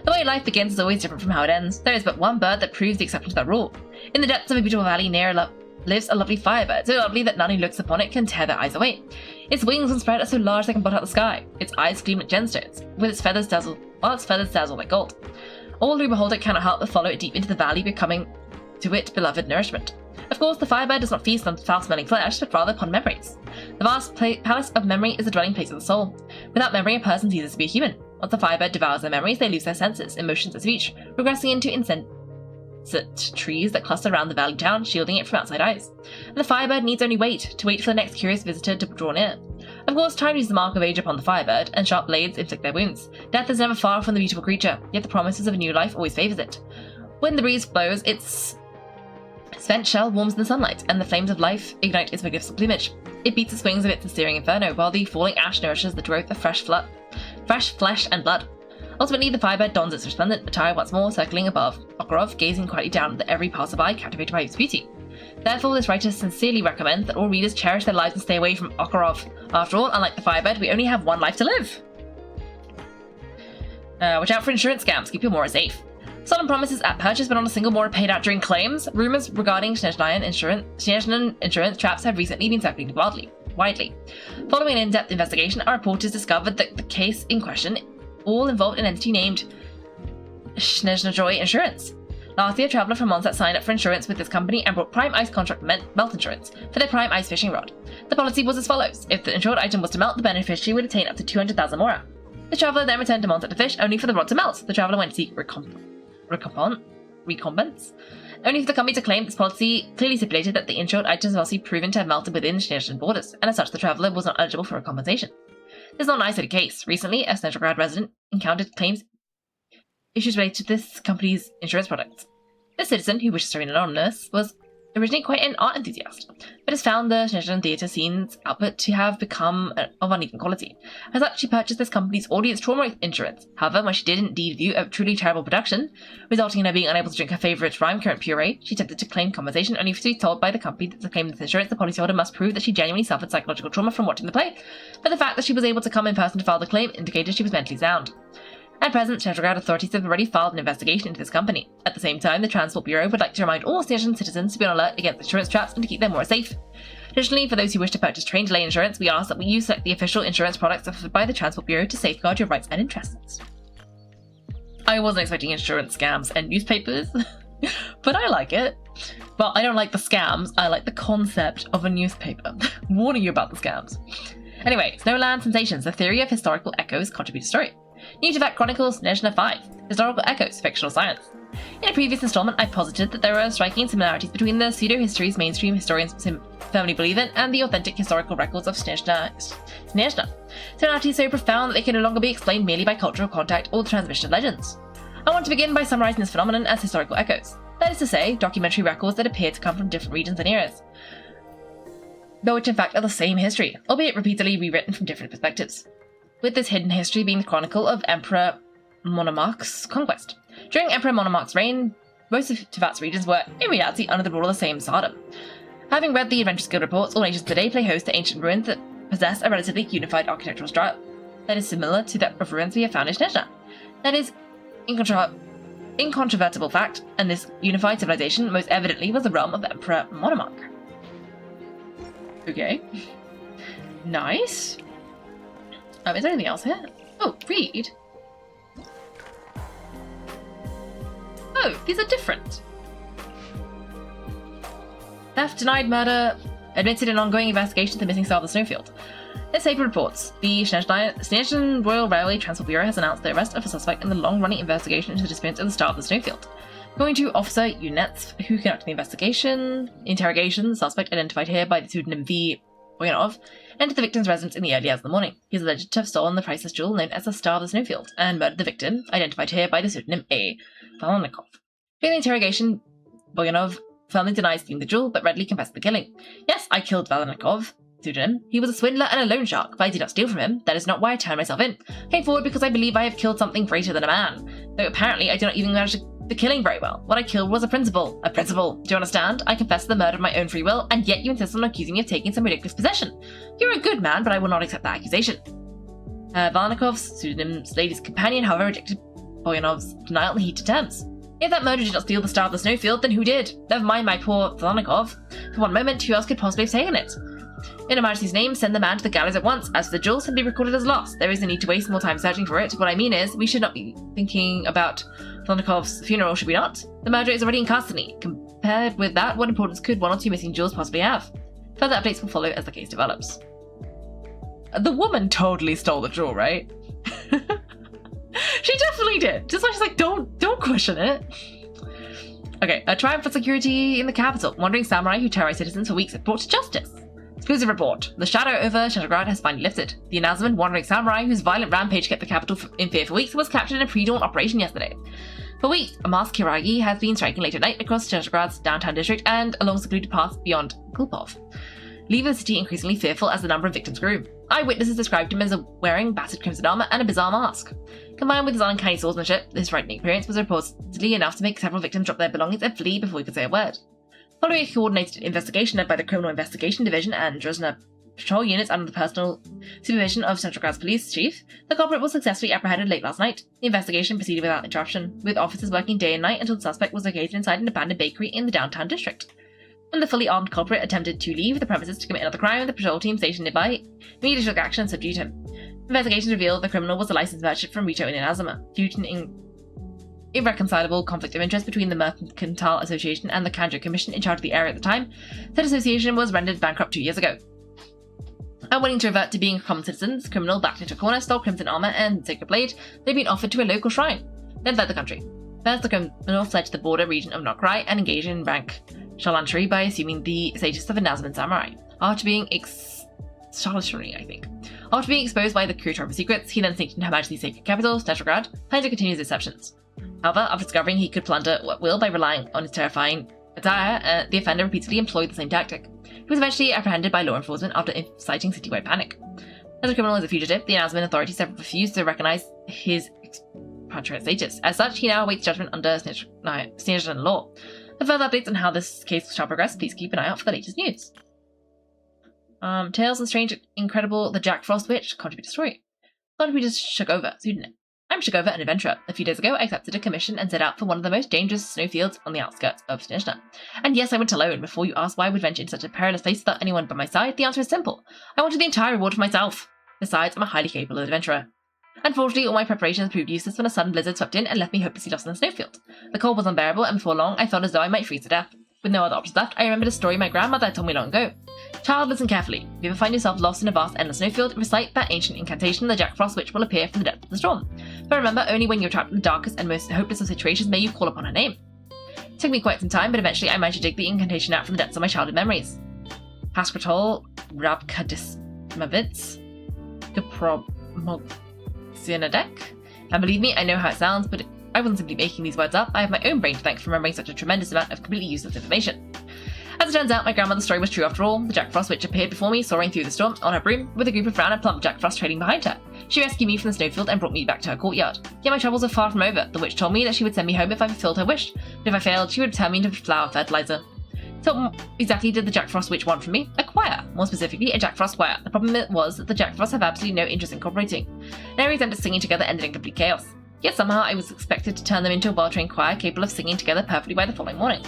The way life begins is always different from how it ends. There is but one bird that proves the exception to that rule. In the depths of a beautiful valley near lives a lovely firebird, so lovely that none who looks upon it can tear their eyes away. Its wings when spread are so large they can blot out the sky. Its eyes gleam like gemstones, while its feathers dazzle like gold. All who behold it cannot help but follow it deep into the valley, becoming to it beloved nourishment. Of course, the firebird does not feast on foul-smelling flesh, but rather upon memories. The vast palace of memory is the dwelling place of the soul. Without memory, a person ceases to be a human. Once the firebird devours their memories, they lose their senses, emotions, and speech, regressing into insensate trees that cluster around the valley town, shielding it from outside eyes. And the firebird needs only wait for the next curious visitor to draw near. Of course, time is the mark of age upon the firebird, and sharp blades inflict their wounds. Death is never far from the beautiful creature, yet the promises of a new life always favours it. When the breeze blows, its spent shell warms in the sunlight, and the flames of life ignite its magnificent plumage. It beats its wings amidst the searing inferno, while the falling ash nourishes the growth of fresh flesh and blood. Ultimately, the firebird dons its resplendent attire once more, circling above Okarov, gazing quietly down at every passerby, captivated by its beauty. Therefore, this writer sincerely recommends that all readers cherish their lives and stay away from Okarov. After all, unlike the firebird, we only have one life to live. Watch out for insurance scams, keep your Mora safe. Solemn promises at purchase, but not a single Mora paid out during claims. Rumours regarding Snezhnayan insurance traps have recently been circulating widely. Following an in-depth investigation, our reporters discovered that the case in question all involved an entity named Snezhnajoy Insurance. Last year, a traveller from Mondstadt signed up for insurance with this company and bought Prime Ice contract melt insurance for their Prime Ice fishing rod. The policy was as follows: if the insured item was to melt, the beneficiary would attain up to 200,000 Mora. The traveller then returned to Mondstadt to fish, only for the rod to melt. The traveller went to seek recompense, only for the company to claim this policy clearly stipulated that the insured items must be proven to have melted within Snezhnayan borders, and as such the traveller was not eligible for a compensation. This is not an isolated case. Recently, a Snezhrad resident encountered claims issues related to this company's insurance products. This citizen, who wishes to remain anonymous, was originally quite an art enthusiast, but has found the Snezhnayan theatre scene's output to have become of uneven quality. As such, she purchased this company's audience trauma insurance. However, when she did indeed view a truly terrible production, resulting in her being unable to drink her favourite rhyme current puree, she attempted to claim compensation, only to be told by the company that to claim this insurance, the policyholder must prove that she genuinely suffered psychological trauma from watching the play, but the fact that she was able to come in person to file the claim indicated she was mentally sound. At present, Snezhrad authorities have already filed an investigation into this company. At the same time, the Transport Bureau would like to remind all Snezhnayan citizens to be on alert against insurance traps and to keep them more safe. Additionally, for those who wish to purchase train delay insurance, we ask that you select the official insurance products offered by the Transport Bureau to safeguard your rights and interests. I wasn't expecting insurance scams and newspapers, but I like it. Well, I don't like the scams, I like the concept of a newspaper. Warning you about the scams. Anyway, Snowland Sensations, the theory of historical echoes contribute to story. New to Fact Chronicles Snezhna 5, Historical Echoes, Fictional Science. In a previous installment, I posited that there were striking similarities between the pseudo-histories mainstream historians firmly believe in and the authentic historical records of Snezhna. Similarities so profound that they can no longer be explained merely by cultural contact or the transmission of legends. I want to begin by summarising this phenomenon as historical echoes. That is to say, documentary records that appear to come from different regions and eras, but which in fact are the same history, albeit repeatedly rewritten from different perspectives. With this hidden history being the chronicle of Emperor Monomarch's conquest. During Emperor Monomarch's reign, most of Tevat's regions were, in reality, under the rule of the same Tsardom. Having read the Adventurous Guild reports, all nations today play host to ancient ruins that possess a relatively unified architectural style that is similar to that of ruins we have found in Snezhna. That is incontrovertible fact, and this unified civilization most evidently was the realm of Emperor Monomarch. Okay. Nice. Is there anything else here? Oh, read. Oh, these are different. Theft, denied murder, admitted in ongoing investigation to the missing star of the snowfield. This paper reports, the Snezhnayan Royal Railway Transport Bureau has announced the arrest of a suspect in the long-running investigation into the disappearance of the star of the snowfield. According to Officer Yunets, who conducted the interrogation, the suspect, identified here by the pseudonym V. Boyanov, entered the victim's residence in the early hours of the morning. He is alleged to have stolen the priceless jewel known as the Star of the Snowfield, and murdered the victim, identified here by the pseudonym A. Valanikov. During the interrogation, Boyanov firmly denies stealing the jewel, but readily confessed the killing. Yes, I killed Valanikov, pseudonym. He was a swindler and a loan shark, but I did not steal from him. That is not why I turned myself in. I came forward because I believe I have killed something greater than a man, though apparently I do not even manage the killing very well. What I killed was a principle. A principle. Do you understand? I confess to the murder of my own free will, and yet you insist on accusing me of taking some ridiculous possession. You're a good man, but I will not accept that accusation. Valnikov's pseudonym's lady's companion, however, rejected Boyanov's denial in heated terms. If that murderer did not steal the Star of the Snowfield, then who did? Never mind my poor Valnikov. For one moment, who else could possibly have taken it? In Her Majesty's name, send the man to the gallows at once. As for the jewel, simply recorded as lost. There is no need to waste more time searching for it. What I mean is, we should not be thinking about Thornikov's funeral, should we not? The murderer is already in custody. Compared with that, what importance could one or two missing jewels possibly have? Further updates will follow as the case develops. The woman totally stole the jewel, right? She definitely did. Just like she's like, don't question it. Okay, a triumph for security in the capital. Wandering samurai who terrorized citizens for weeks have brought to justice. Exclusive report. The shadow over Shattergrad has finally lifted. The Inazuma wandering samurai whose violent rampage kept the capital in fear for weeks was captured in a pre-dawn operation yesterday. For weeks, a masked Kiragi has been striking late at night across Shattergrad's downtown district and along secluded paths beyond Kulpov, leaving the city increasingly fearful as the number of victims grew. Eyewitnesses described him as wearing battered crimson armor and a bizarre mask. Combined with his uncanny swordsmanship, this frightening appearance was reportedly enough to make several victims drop their belongings and flee before he could say a word. Following a coordinated investigation led by the Criminal Investigation Division and Druzhna patrol units under the personal supervision of Centralgrad's police chief, the culprit was successfully apprehended late last night. The investigation proceeded without interruption, with officers working day and night until the suspect was located inside an abandoned bakery in the downtown district. When the fully armed culprit attempted to leave the premises to commit another crime, the patrol team stationed nearby immediately took action and subdued him. Investigations revealed the criminal was a licensed merchant from Rito in Inazuma, due to an irreconcilable conflict of interest between the Mercantile Association and the Kanjo Commission in charge of the area at the time. That association was rendered bankrupt 2 years ago. Unwilling to revert to being a common citizen, the criminal backed into a corner, stole crimson armor and sacred blade. They'd been offered to a local shrine, then fled the country. First, the criminal fled to the border region of Nokrai and engaged in rank charlatanry by assuming the status of a Nazaman samurai. After being charlatanry, I think. After being exposed by the curator of secrets, he then sneaked into Her Majesty's sacred capital, Snetrograd, planning to continue his deceptions. However, after discovering he could plunder at will by relying on his terrifying attire, the offender repeatedly employed the same tactic. He was eventually apprehended by law enforcement after inciting citywide panic. As a criminal and as a fugitive, the Nazaman authorities have refused to recognize his expatriate status. As such, he now awaits judgment under Snezhan law. For further updates on how this case shall progress, please keep an eye out for the latest news. Tales of the Strange and Incredible The Jack Frost Witch, contributor story. Contributor Chichikova, pseudonym. I'm Chichikova, an adventurer. A few days ago, I accepted a commission and set out for one of the most dangerous snowfields on the outskirts of Snezhan. And yes, I went alone. Before you ask why I would venture in such a perilous place without anyone by my side, the answer is simple. I wanted the entire reward for myself. Besides, I'm a highly capable adventurer. Unfortunately, all my preparations proved useless when a sudden blizzard swept in and left me hopelessly lost in the snowfield. The cold was unbearable, and before long, I felt as though I might freeze to death. With no other options left, I remembered a story my grandmother had told me long ago. Child, listen carefully. If you ever find yourself lost in a vast, endless snowfield, recite that ancient incantation, the Jack Frost Witch will appear from the depths of the storm. But remember, only when you're trapped in the darkest and most hopeless of situations may you call upon her name. It took me quite some time, but eventually I managed to dig the incantation out from the depths of my childhood memories. Paskratol, Rabkadismavitz, Kapromogzinadek. And believe me, I know how it sounds, but I wasn't simply making these words up. I have my own brain to thank for remembering such a tremendous amount of completely useless information. As it turns out, my grandmother's story was true after all. The Jack Frost Witch appeared before me, soaring through the storm on her broom, with a group of brown and plump Jack Frost trailing behind her. She rescued me from the snowfield and brought me back to her courtyard. Yet my troubles are far from over. The witch told me that she would send me home if I fulfilled her wish, but if I failed, she would turn me into flower fertilizer. So what exactly did the Jack Frost Witch want from me? A choir. More specifically, a Jack Frost choir. The problem was that the Jack Frosts have absolutely no interest in cooperating. And every attempt at singing together ended in complete chaos. Yet somehow I was expected to turn them into a well-trained choir capable of singing together perfectly by the following morning.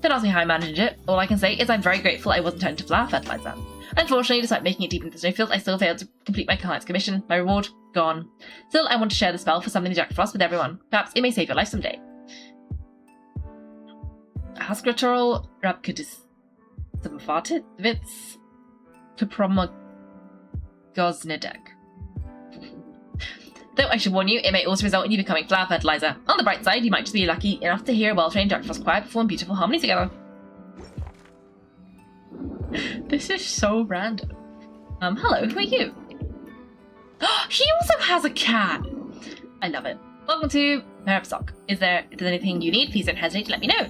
Don't ask me how I managed it. All I can say is I'm very grateful I wasn't turned into flower fertilizer. Unfortunately, despite making it deep into the snowfield, I still failed to complete my client's commission. My reward, gone. Still, I want to share the spell for summoning the Jack Frost with everyone. Perhaps it may save your life someday. Haskratoral Rabkadis Vits Kupromogoznedek. Though I should warn you, it may also result in you becoming flower fertilizer. On the bright side, you might just be lucky enough to hear a well-trained Jack Frost choir perform beautiful harmony together. This is so random. Hello, who are you? He also has a cat! I love it. Welcome to Morepesok. If there's anything you need, please don't hesitate to let me know.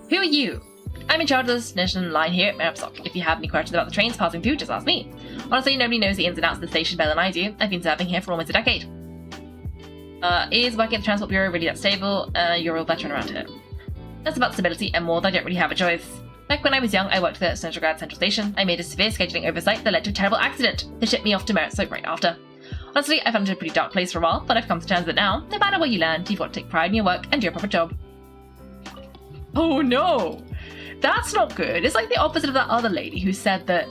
Who are you? I'm in charge of the Snezhan line here at Morepesok. If you have any questions about the trains passing through, just ask me. Honestly, nobody knows the ins and outs of the station better than I do. I've been serving here for almost a decade. Is working at the Transport Bureau really that stable? You're a veteran around here. That's about stability and more that I don't really have a choice. Back when I was young, I worked at Snetrograd Central Station. I made a severe scheduling oversight that led to a terrible accident. They shipped me off to Morepesok right after. Honestly, I found it a pretty dark place for a while, but I've come to terms with it now. No matter what you learn, you've got to take pride in your work and do a proper job. Oh no! That's not good. It's like the opposite of that other lady who said that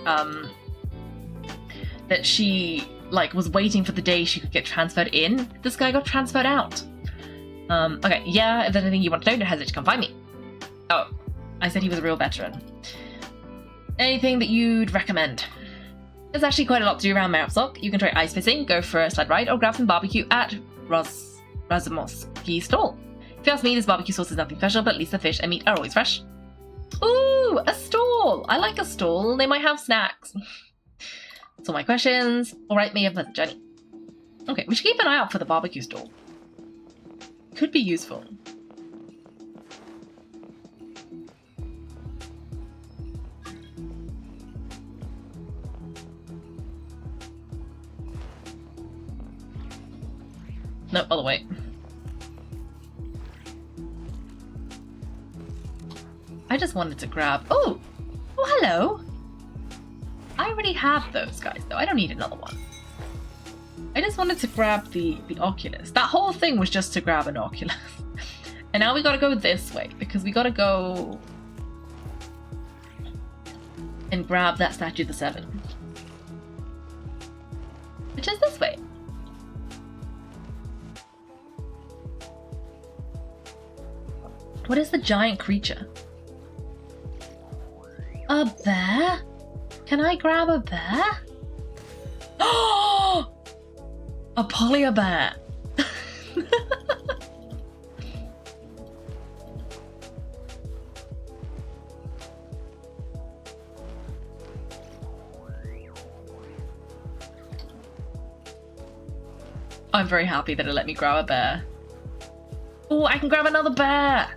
that she like was waiting for the day she could get transferred in. This guy got transferred out. Okay, yeah, if there's anything you want to know, don't hesitate to come find me. Oh, I said he was a real veteran. Anything that you'd recommend? There's actually quite a lot to do around Morepesok. You can try ice fishing, go for a sled ride, or grab some barbecue at Razumovsky's stall. If you ask me, this barbecue sauce is nothing special, but at least the fish and meat are always fresh. Ooh, a stall! I like a stall. They might have snacks. That's all my questions. Alright, may have a pleasant journey. Okay, we should keep an eye out for the barbecue stall. Could be useful. No, other way. I just wanted to grab... Oh! Oh, hello! I already have those guys, though. I don't need another one. I just wanted to grab the Oculus. That whole thing was just to grab an Oculus. And now we gotta go this way, because we gotta go... and grab that statue of the Seven. Which is this way. What is the giant creature? A bear? Can I grab a bear? Oh! A polar bear! I'm very happy that it let me grab a bear. Oh, I can grab another bear!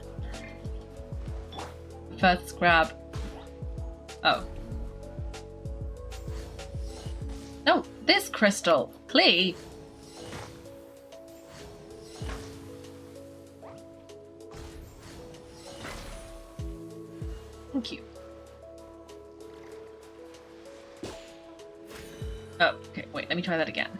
First grab... Oh. No, this crystal, please. Thank you. Oh, okay, wait, let me try that again.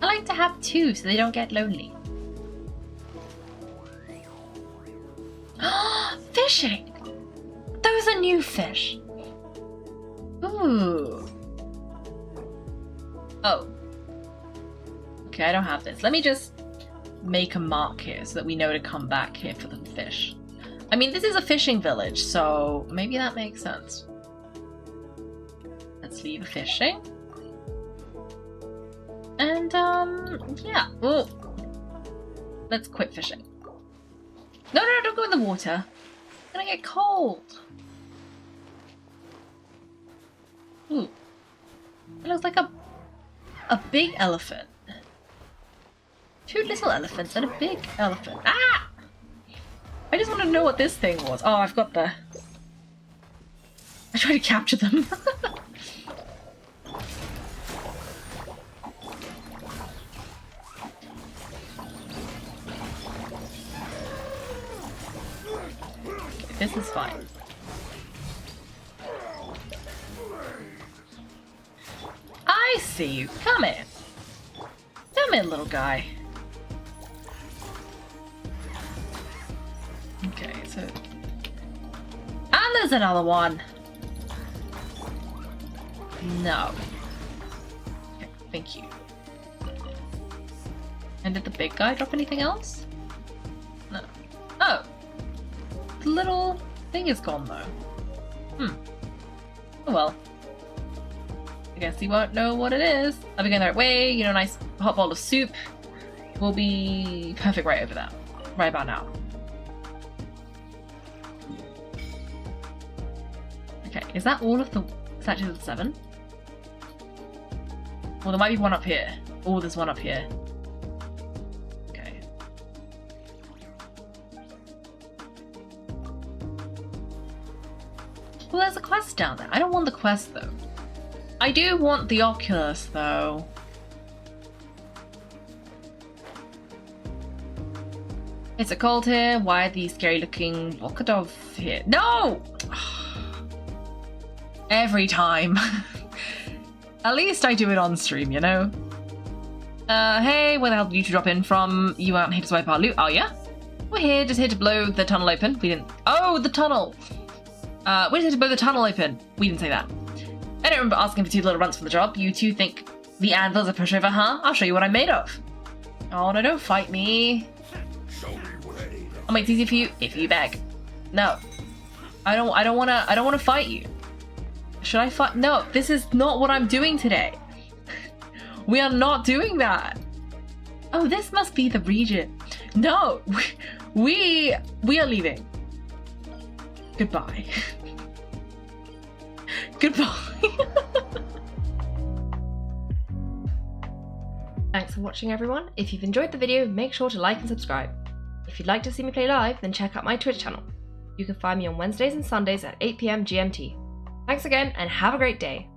I like to have two so they don't get lonely. Fishing! Those are new fish. Ooh. Oh. Okay, I don't have this. Let me just make a mark here so that we know to come back here for the fish. I mean, this is a fishing village, so maybe that makes sense. Let's leave fishing. And, yeah. Ooh. Let's quit fishing. No, don't go in the water. I'm gonna get cold. Ooh. It looks like a big elephant. Two little elephants and a big elephant. Ah! I just want to know what this thing was. Oh, I've got the... I tried to capture them. This is fine. I see you. Come in. Come in, little guy. Okay, so... And there's another one! No. Okay, thank you. And did the big guy drop anything else? No. Oh! The little thing is gone, though. Oh well. I guess you won't know what it is. I'll be going the right way, you know, nice hot bowl of soup. Will be perfect right over there. Right about now. Okay, is that all of the statues of the Seven? Well, there might be one up here. Oh, there's one up here. Okay. Well, there's a quest down there. I don't want the quest, though. I do want the Oculus, though. Is it cold here? Why are these scary-looking Volkadov here? No! Every time. At least I do it on stream, you know? Hey, where the hell did you two drop in from? You aren't here to swipe our loot, are ya? We're here, just here to blow the tunnel open. We didn't... Oh, the tunnel! We're just here to blow the tunnel open. We didn't say that. I don't remember asking for 2 little runts for the job. You two think the anvil's a pushover, huh? I'll show you what I'm made of. Oh, no, don't fight me. I'll make it easy for you if you beg. No. I don't wanna fight you. Should I fight? No, this is not what I'm doing today. We are not doing that. Oh, this must be the region. No, we are leaving. Goodbye. Goodbye. Thanks for watching, everyone. If you've enjoyed the video, make sure to like and subscribe. If you'd like to see me play live, then check out my Twitch channel. You can find me on Wednesdays and Sundays at 8 PM GMT. Thanks again, and have a great day.